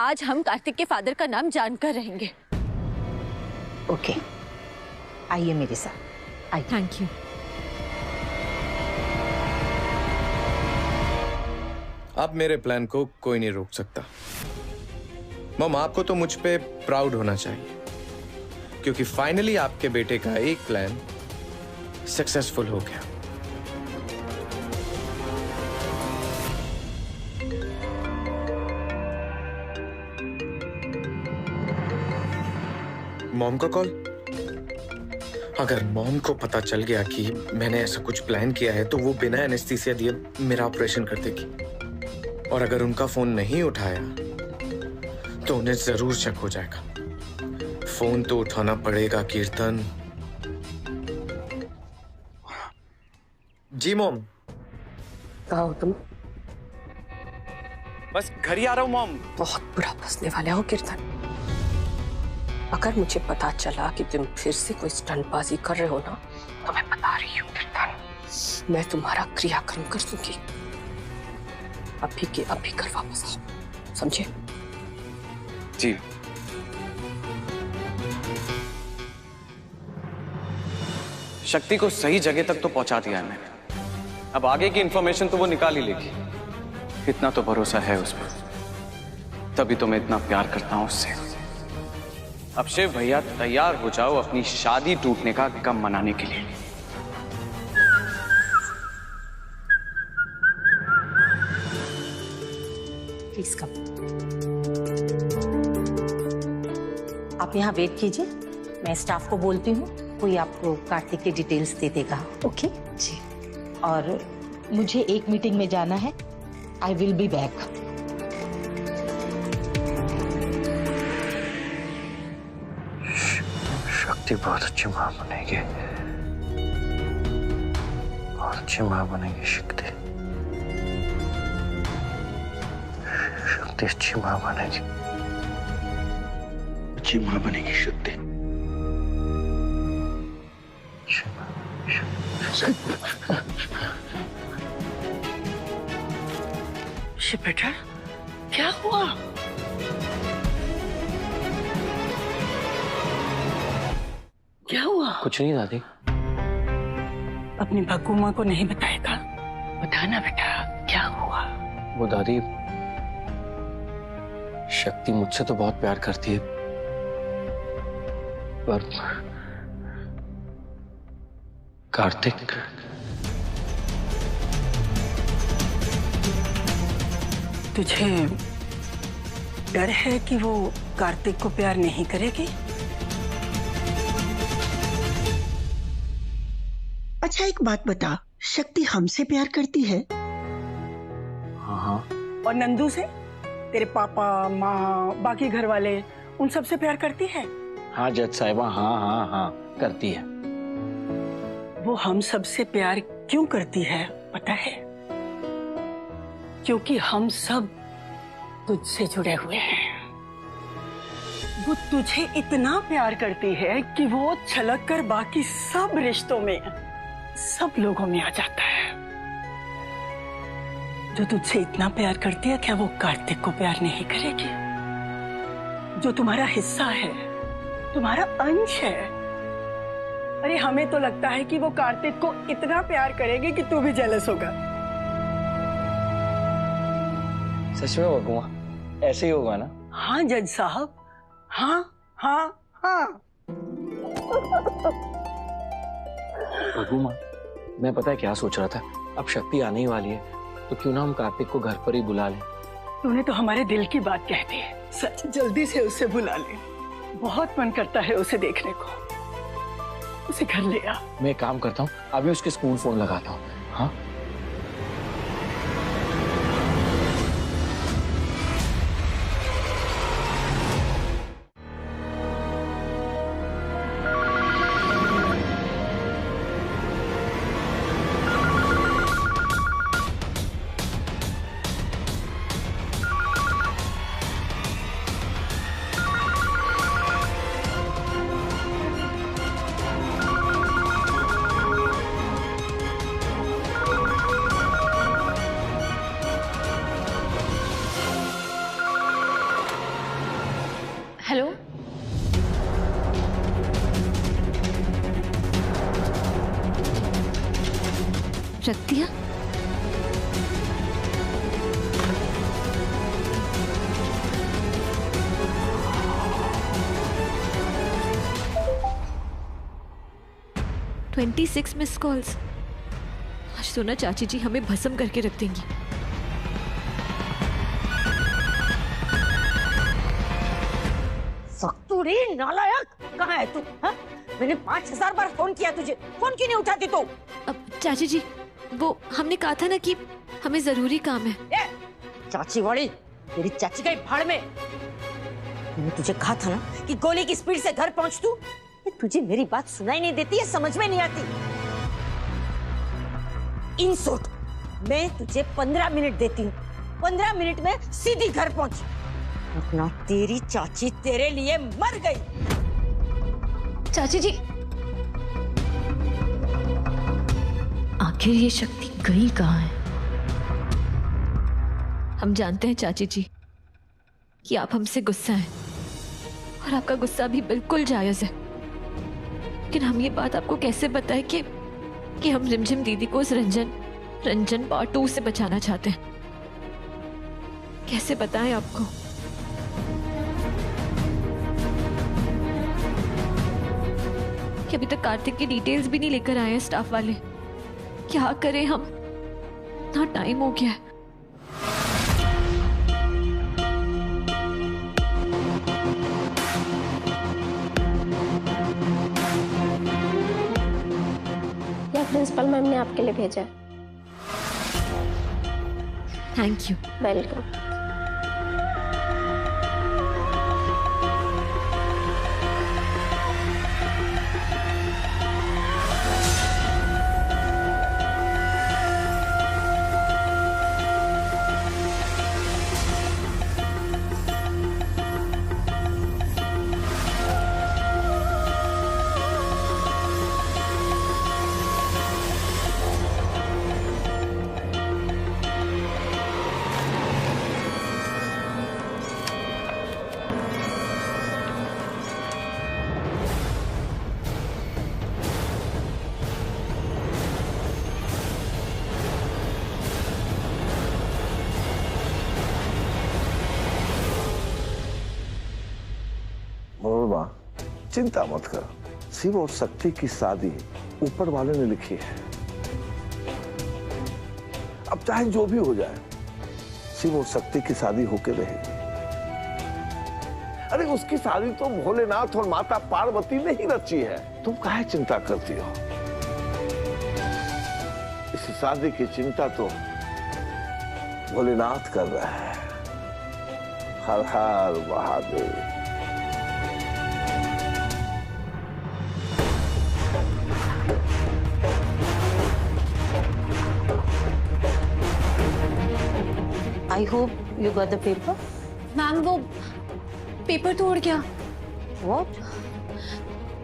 आज हम कार्तिक के फादर का नाम जानकर रहेंगे। ओके, आइए मेरे साथ, आइए। Thank you. अब मेरे प्लान को कोई नहीं रोक सकता। मम, आपको तो मुझ पे प्राउड होना चाहिए, क्योंकि फाइनली आपके बेटे का एक प्लान सक्सेसफुल हो गया। मॉम का कॉल। अगर मॉम को पता चल गया कि मैंने ऐसा कुछ प्लान किया है तो वो बिना एनेस्थीसिया दिए मेरा ऑपरेशन कर देगी। और अगर उनका फोन नहीं उठाया तो उन्हें जरूर शक हो जाएगा। फोन तो उठाना पड़ेगा कीर्तन। जी मॉम। कहाँ हो तुम? बस घर ही आ रहा हूँ मॉम। बहुत बुरा फंसने वाले हो कीर्तन। अगर मुझे पता चला कि तुम फिर से कोई स्टंटबाजी कर रहे हो ना, तो मैं बता रही हूँ कीर्तन, मैं तुम्हारा क्रियाक्रम कर दूंगी। अभी के अभी घर वापस आओ, समझे? जी। शक्ति को सही जगह तक तो पहुंचा दिया है मैंने। अब आगे की इंफॉर्मेशन तो वो निकाल ही लेगी। इतना तो भरोसा है उस पर, तभी तो मैं इतना प्यार करता हूं उससे। अब शिव भैया तैयार हो जाओ अपनी शादी टूटने का गम मनाने के लिए। Please come. आप यहाँ वेट कीजिए, मैं स्टाफ को बोलती हूँ, कोई आपको कार्तिक की डिटेल्स दे देगा। ओके जी। और मुझे एक मीटिंग में जाना है। I will be back. शक्ति बहुत अच्छी माँ बनेगी, बहुत अच्छी माँ बनेगी शक्ति। शक्ति अच्छी माँ बनेगी, अच्छी माँ बनेगी शक्ति। बेटा, क्या हुआ? क्या हुआ? कुछ नहीं दादी। अपनी भग्गू माँ को नहीं बताएगा? बताना बेटा, क्या हुआ? वो दादी, शक्ति मुझसे तो बहुत प्यार करती है, पर कार्तिक, तुझे डर है कि वो कार्तिक को प्यार नहीं करेगी? अच्छा एक बात बता, शक्ति हमसे प्यार करती है? हाँ। और नंदू से? तेरे पापा, माँ, बाकी घर वाले, उन सब से प्यार करती है? हाँ जज साहिबा, हाँ करती है। वो हम सब से प्यार क्यों करती है पता है? क्योंकि हम सब तुझसे जुड़े हुए हैं। वो तुझे इतना प्यार करती है कि वो छलक कर बाकी सब रिश्तों में, सब लोगों में आ जाता है। जो तुझसे इतना प्यार करती है, क्या वो कार्तिक को प्यार नहीं करेगी? जो तुम्हारा हिस्सा है, तुम्हारा अंश है। अरे हमें तो लगता है कि वो कार्तिक को इतना प्यार करेगी कि तू भी जेलस होगा। सच में बगुआ, ऐसे ही होगा ना? हाँ जज साहब, हाँ। बगुआ, मैं पता है क्या सोच रहा था, अब शक्ति आने ही वाली है, तो क्यों ना हम कार्तिक को घर पर ही बुला लें। तूने तो हमारे दिल की बात कह दी है। सच, जल्दी से उसे बुला ले। बहुत मन करता है उसे देखने को। उसे घर ले आ। मैं एक काम करता हूँ, अभी उसके स्कूल फोन लगाता हूँ। हाँ रख दिया? $26 मिस कॉल्स। आज तो ना चाची जी हमें भस्म करके रख देंगी। सख्तूरी नालायक, कहाँ है तू? हाँ? मैंने 5000 बार फोन किया तुझे, फोन क्यों नहीं उठाती तू? अब चाची जी, वो हमने कहा था ना कि हमें जरूरी काम है। ए, चाची वाली, तेरी चाची गई भाड़ में। मैंने तुझे कहा था ना कि गोली की स्पीड से घर पहुंच तू। तुझे मेरी बात सुनाई नहीं देती है, समझ में नहीं आती। इन शॉर्ट, मैं तुझे 15 मिनट देती हूँ। 15 मिनट में सीधी घर पहुंच, वरना तेरी चाची तेरे लिए मर गई। चाची जी, आखिर ये शक्ति गई कहाँ है? हम जानते हैं चाची जी कि आप हमसे गुस्सा हैं और आपका गुस्सा भी बिल्कुल जायज है, लेकिन हम ये बात आपको कैसे बताएं कि हम रिमझिम दीदी को उस रंजन पार्ट 2 से बचाना चाहते हैं? कैसे बताएं आपको? कि अभी तक कार्तिक की डिटेल्स भी नहीं लेकर आए हैं स्टाफ वाले। क्या करें हम? इतना टाइम हो गया है। प्रिंसिपल मैम ने आपके लिए भेजा है। Thank you. वेलकम। चिंता मत कर, शिव और शक्ति की शादी ऊपर वाले ने लिखी है। अब चाहे जो भी हो जाए, शिव और शक्ति की शादी होके रहेगी। अरे उसकी शादी तो भोलेनाथ और माता पार्वती ने ही रची है, तुम काहे चिंता करती हो? इस शादी की चिंता तो भोलेनाथ कर रहा है। हर हर Mahadev. I hope you got the paper. Ma'am, वो पेपर तोड़ गया। What?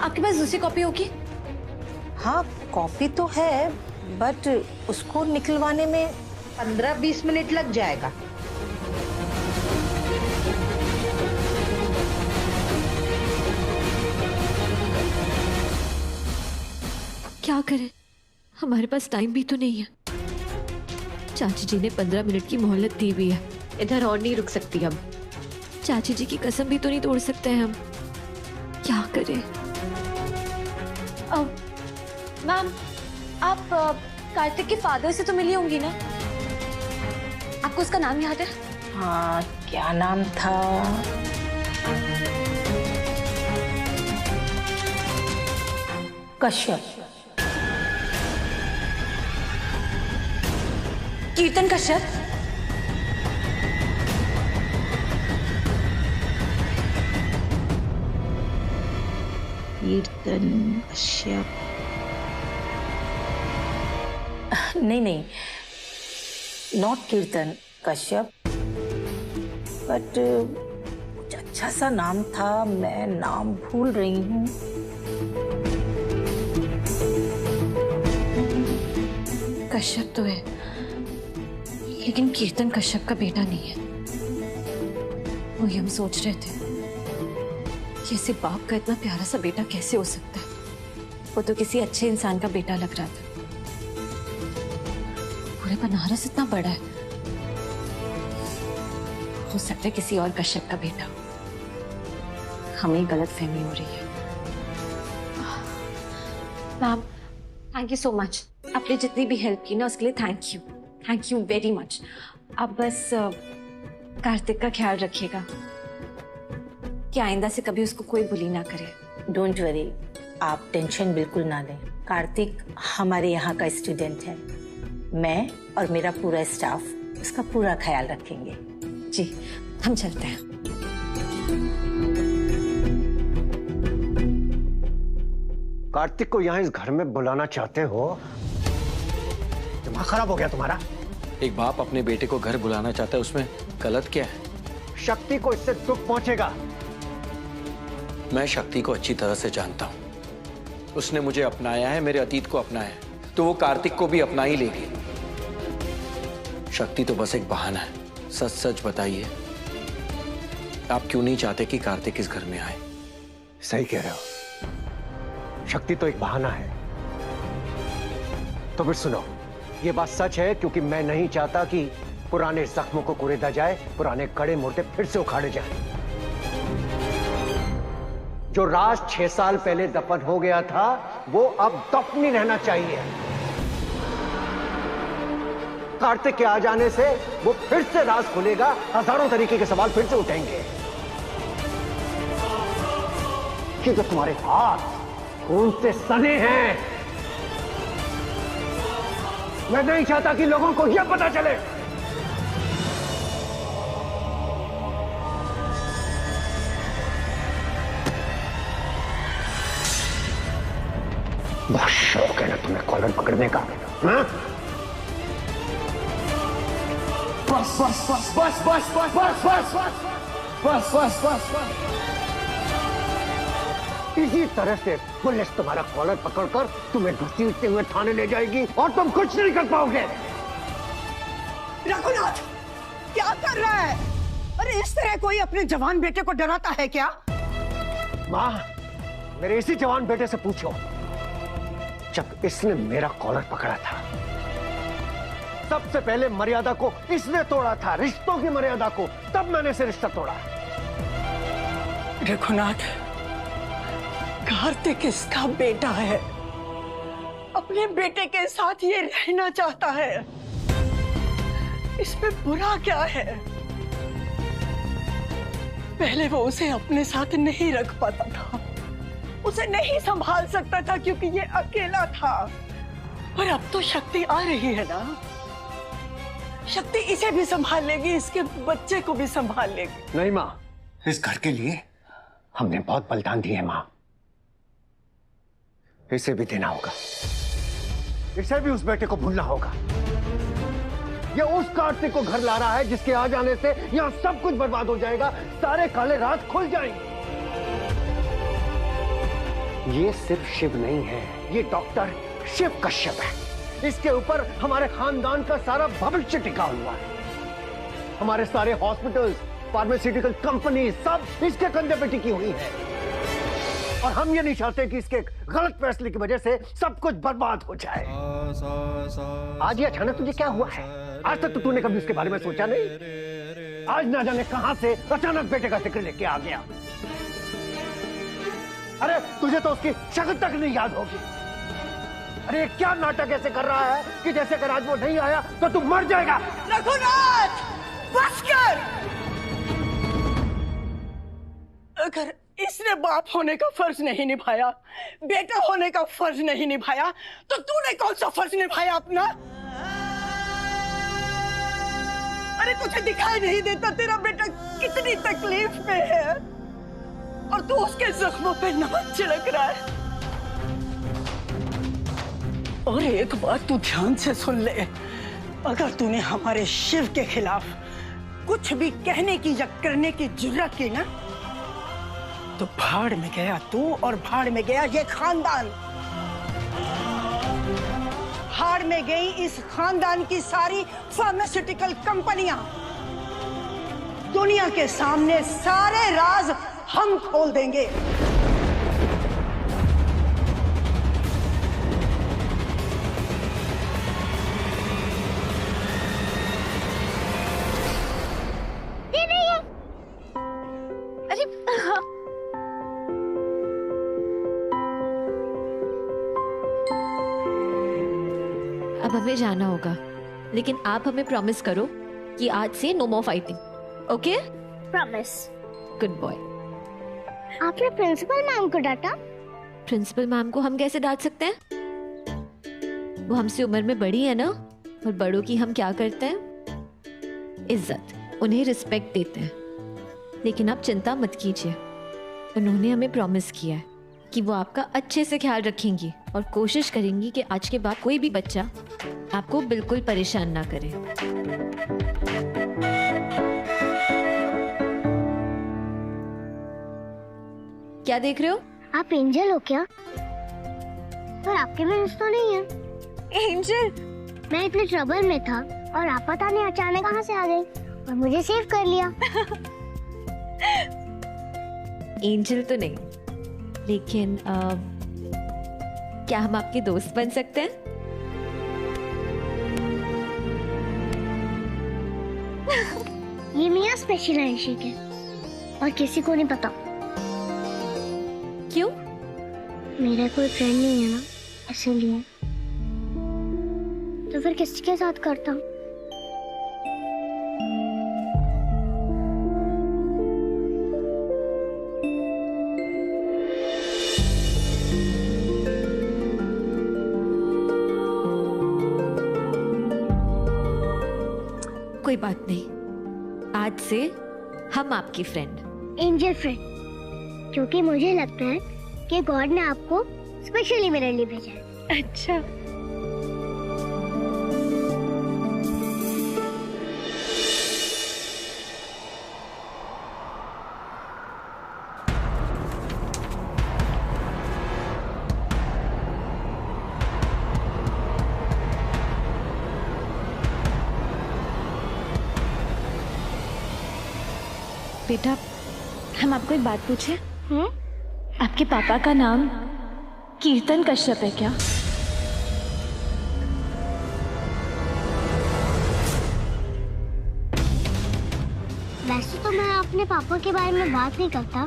आपके पास दूसरी कॉपी होगी? हाँ, कॉपी तो है, बट उसको निकलवाने में 15-20 मिनट लग जाएगा। क्या करें, हमारे पास टाइम भी तो नहीं है। चाची जी ने 15 मिनट की मोहलत दी हुई है, इधर और नहीं रुक सकती अब। चाची जी की कसम भी तो नहीं तोड़ सकते हैं हम। क्या करें? मैम, आप कार्तिक के फादर से तो मिली होंगी ना? आपको उसका नाम याद है? हाँ, क्या नाम था? कश्यप। कीर्तन कश्यप। कीर्तन कश्यप। नहीं, नॉट कीर्तन कश्यप, बट कुछ अच्छा सा नाम था, मैं नाम भूल रही हूँ। कश्यप तो है, लेकिन कीर्तन कश्यप का बेटा नहीं है। वही हम सोच रहे थे, कैसे बाप का इतना प्यारा सा बेटा कैसे हो सकता है? वो तो किसी अच्छे इंसान का बेटा लग रहा था। पूरे बनारस इतना बड़ा है, हो सकता है किसी और कश्यप का बेटा। हमें गलत फहमी हो रही है। Ma'am, thank you so much. आपने जितनी भी हेल्प की ना उसके लिए थैंक यू वेरी मच। आप बस कार्तिक का ख्याल रखिएगा कि आइंदा से कभी उसको कोई बुली ना करे। डोंट वरी, आप टेंशन बिल्कुल ना लें। कार्तिक हमारे यहाँ का स्टूडेंट है। मैं और मेरा पूरा स्टाफ उसका पूरा ख्याल रखेंगे। जी, हम चलते हैं। कार्तिक को यहाँ इस घर में बुलाना चाहते हो? दिमाग खराब हो गया तुम्हारा? एक बाप अपने बेटे को घर बुलाना चाहता है, उसमें गलत क्या है? शक्ति को इससे दुख पहुंचेगा। मैं शक्ति को अच्छी तरह से जानता हूं। उसने मुझे अपनाया है, मेरे अतीत को अपनाया है, तो वो कार्तिक को भी अपना ही लेगी। शक्ति तो बस एक बहाना है। सच सच बताइए, आप क्यों नहीं चाहते कि कार्तिक इस घर में आए? सही कह रहे हो, शक्ति तो एक बहाना है। तो फिर सुनो, ये बात सच है क्योंकि मैं नहीं चाहता कि पुराने जख्मों को कुरेदा जाए, पुराने कड़े मुर्दे फिर से उखाड़े जाएं। जो राज 6 साल पहले दफन हो गया था वो अब दफन ही रहना चाहिए। कार्तिक के आ जाने से वो फिर से राज खुलेगा, हजारों तरीके के सवाल फिर से उठेंगे। क्योंकि तुम्हारे हाथ खून से सने हैं। मैं नहीं चाहता कि लोगों को यह पता चले। बहुत शौक है ना तुम्हें कॉलर पकड़ने का? हाँ? बस बस बस बस बस बस बस बस बस बस बस बस। इसी तरह से पुलिस तुम्हारा कॉलर पकड़कर तुम्हें घसीटते हुए थाने ले जाएगी और तुम कुछ नहीं कर पाओगे। रघुनाथ, क्या कर रहा है? अरे इस तरह कोई अपने जवान बेटे को डराता है क्या? माँ, मेरे इसी जवान बेटे से पूछो, जब इसने मेरा कॉलर पकड़ा था सबसे पहले मर्यादा को इसने तोड़ा था, रिश्तों की मर्यादा को। तब मैंने इसे रिश्ता तोड़ा। रघुनाथ, कार्तिक इसका बेटा है, अपने बेटे के साथ ये रहना चाहता है। इसमें बुरा क्या है? पहले वो उसे अपने साथ नहीं रख पाता था, उसे नहीं संभाल सकता था क्योंकि ये अकेला था। पर अब तो शक्ति आ रही है ना, शक्ति इसे भी संभाल लेगी, इसके बच्चे को भी संभाल लेगी। नहीं माँ, इस घर के लिए हमने बहुत बलिदान दिए माँ, इसे भी देना होगा। इसे भी उस बेटे को भूलना होगा। ये उस कार्तिक को घर ला रहा है जिसके आ जाने से यहाँ सब कुछ बर्बाद हो जाएगा, सारे काले राज खुल जाएंगे। ये सिर्फ शिव नहीं है, ये डॉक्टर शिव कश्यप है। इसके ऊपर हमारे खानदान का सारा भविष्य टिका हुआ है। हमारे सारे हॉस्पिटल्स, फार्मास्यूटिकल कंपनी सब इसके कंधे पे टिकी हुई है। और हम ये नहीं चाहते कि इसके गलत फैसले की वजह से सब कुछ बर्बाद हो जाए। आज ये अचानक तुझे क्या हुआ है? आज तक तो तूने कभी उसके बारे में सोचा नहीं। आज ना जाने कहां से अचानक बेटे का जिक्र लेके आ गया। अरे तुझे तो उसकी शक्ल तक नहीं याद होगी। अरे क्या नाटक ऐसे कर रहा है कि जैसे अगर आज वो नहीं आया तो तू मर जाएगा। रघुनाथ, बस कर। अगर इसने बाप होने का फर्ज नहीं निभाया, बेटा होने का फर्ज नहीं निभाया, तो तूने कौन सा फर्ज निभाया अपना? अरे तुझे दिखाई नहीं देता तेरा बेटा कितनी तकलीफ में है और तू उसके जख्मों पे नमक छिड़क रहा है। और एक बात तू ध्यान से सुन ले, अगर तूने हमारे शिव के खिलाफ कुछ भी कहने की या करने की जुर्रत की ना, तो भाड़ में गया तू और भाड़ में गया ये खानदान। भाड़ में गई इस खानदान की सारी फार्मास्यूटिकल कंपनियां। दुनिया के सामने सारे राज हम खोल देंगे। अब हमें जाना होगा, लेकिन आप हमें प्रॉमिस करो कि आज से no more fighting, okay? Promise. Good boy. आपने प्रिंसिपल मैम को डांटा? प्रिंसिपल मैम को हम कैसे डांट सकते हैं? वो हमसे उम्र में बड़ी है ना, और बड़ों की हम क्या करते हैं? इज्जत, उन्हें रिस्पेक्ट देते हैं। लेकिन आप चिंता मत कीजिए, उन्होंने हमें प्रॉमिस किया है कि वो आपका अच्छे से ख्याल रखेंगी और कोशिश करेंगी कि आज के बाद कोई भी बच्चा आपको बिल्कुल परेशान ना करे। क्या देख रहे हो? आप एंजल हो क्या? पर आपके में तो नहीं है। एंजल? मैं इतने ट्रबल में था और आप पता नहीं अचानक कहाँ से आ गए और मुझे सेव कर लिया। एंजल तो नहीं, लेकिन क्या हम आपके दोस्त बन सकते हैं? ये मेरा स्पेशल हैंडशेक है और किसी को नहीं पता। क्यों? मेरा कोई फ्रेंड नहीं है ना, इसलिए। तो फिर किसके साथ करता? कोई बात नहीं, आज से हम आपकी फ्रेंड। एंजल फ्रेंड, क्योंकि मुझे लगता है कि गॉड ने आपको स्पेशली मेरे लिए भेजा है। अच्छा। बेटा, हम आपको एक बात पूछे? आपके पापा का नाम कीर्तन कश्यप है क्या? वैसे तो मैं अपने पापा के बारे में बात नहीं करता।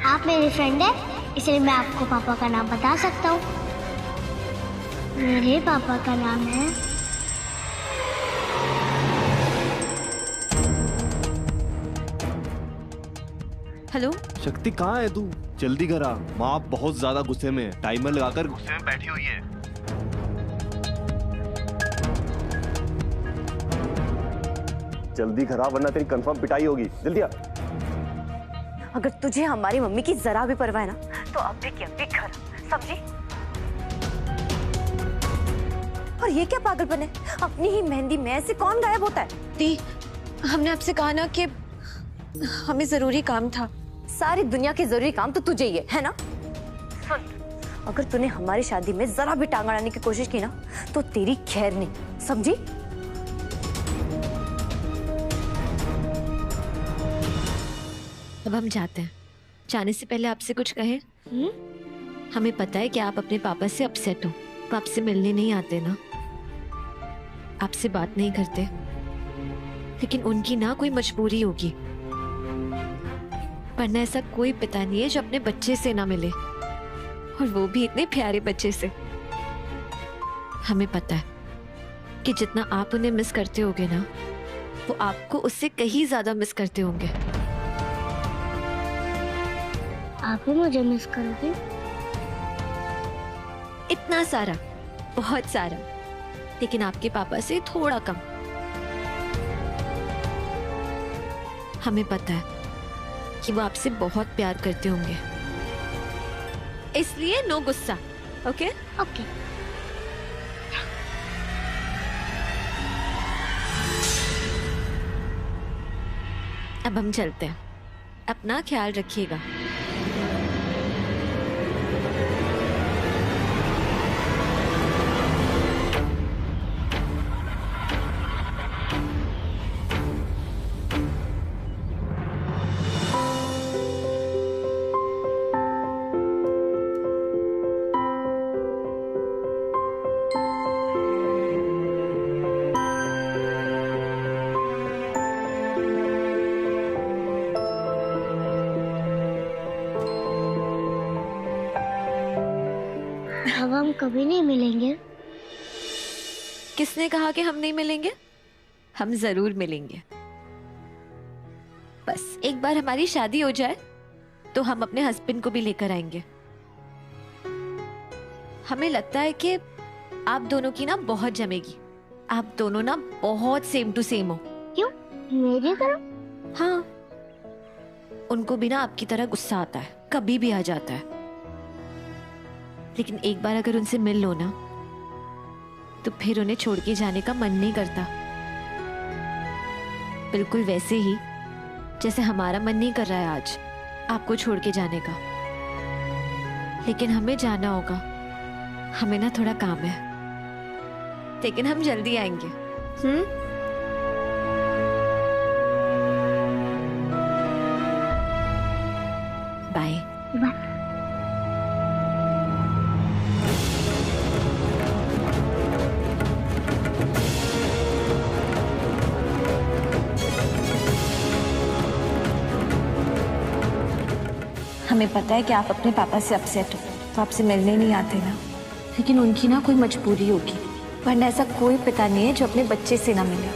आप मेरी फ्रेंड है, इसलिए मैं आपको पापा का नाम बता सकता हूँ। मेरे पापा का नाम है हेलो शक्ति, कहाँ है तू? जल्दी करा, माँ बहुत ज्यादा गुस्से में है। टाइमर लगाकर गुस्से में बैठी हुई है। जल्दी करा वरना तेरी कंफर्म पिटाई होगी। जल्दी आ। अगर तुझे हमारी मम्मी की जरा भी परवाह है ना, तो अब भी क्या भी घर, समझी? और ये क्या पागलपन है? अपनी ही मेहंदी में ऐसे कौन गायब होता है? दी, हमने आपसे कहा ना कि हमें जरूरी काम था। सारी दुनिया के जरूरी काम तो तुझे ही है ना? सुन, अगर तूने हमारी शादी में जरा भी टांग अड़ाने की कोशिश की ना, तो तेरी खैर नहीं, समझी? अब हम जाते हैं। जाने से पहले आपसे कुछ कहें? हमें पता है कि आप अपने पापा से अपसेट हो, वो आपसे मिलने नहीं आते ना, आपसे बात नहीं करते, लेकिन उनकी ना कोई मजबूरी होगी, वरना ऐसा कोई पिता नहीं है जो अपने बच्चे से ना मिले, और वो भी इतने प्यारे बच्चे से। हमें पता है कि जितना आप उन्हें मिस करते होगे ना, वो आपको उससे कहीं ज्यादा मिस करते होंगे। आप भी मुझे मिस करोगे? इतना सारा, बहुत सारा, लेकिन आपके पापा से थोड़ा कम। हमें पता है कि वो आपसे बहुत प्यार करते होंगे, इसलिए नो गुस्सा, ओके? ओके। अब हम चलते हैं, अपना ख्याल रखिएगा। हम कभी नहीं मिलेंगे। किसने कहा कि हम नहीं मिलेंगे? हम जरूर मिलेंगे। बस एक बार हमारी शादी हो जाए तो हम अपने हस्बैंड को भी लेकर आएंगे। हमें लगता है कि आप दोनों की ना बहुत जमेगी। आप दोनों ना बहुत सेम टू सेम हो। क्यों? मेरी तरह? हाँ, उनको भी ना आपकी तरह गुस्सा आता है, कभी भी आ जाता है। लेकिन एक बार अगर उनसे मिल लो ना तो फिर उन्हें छोड़ के जाने का मन नहीं करता। बिल्कुल वैसे ही जैसे हमारा मन नहीं कर रहा है आज आपको छोड़ के जाने का। लेकिन हमें जाना होगा, हमें ना थोड़ा काम है, लेकिन हम जल्दी आएंगे। बाय। हमें पता है कि आप अपने पापा से अपसेट हो तो आपसे मिलने नहीं आते ना, लेकिन उनकी ना कोई मजबूरी होगी, वरना ऐसा कोई पिता नहीं है जो अपने बच्चे से ना मिले।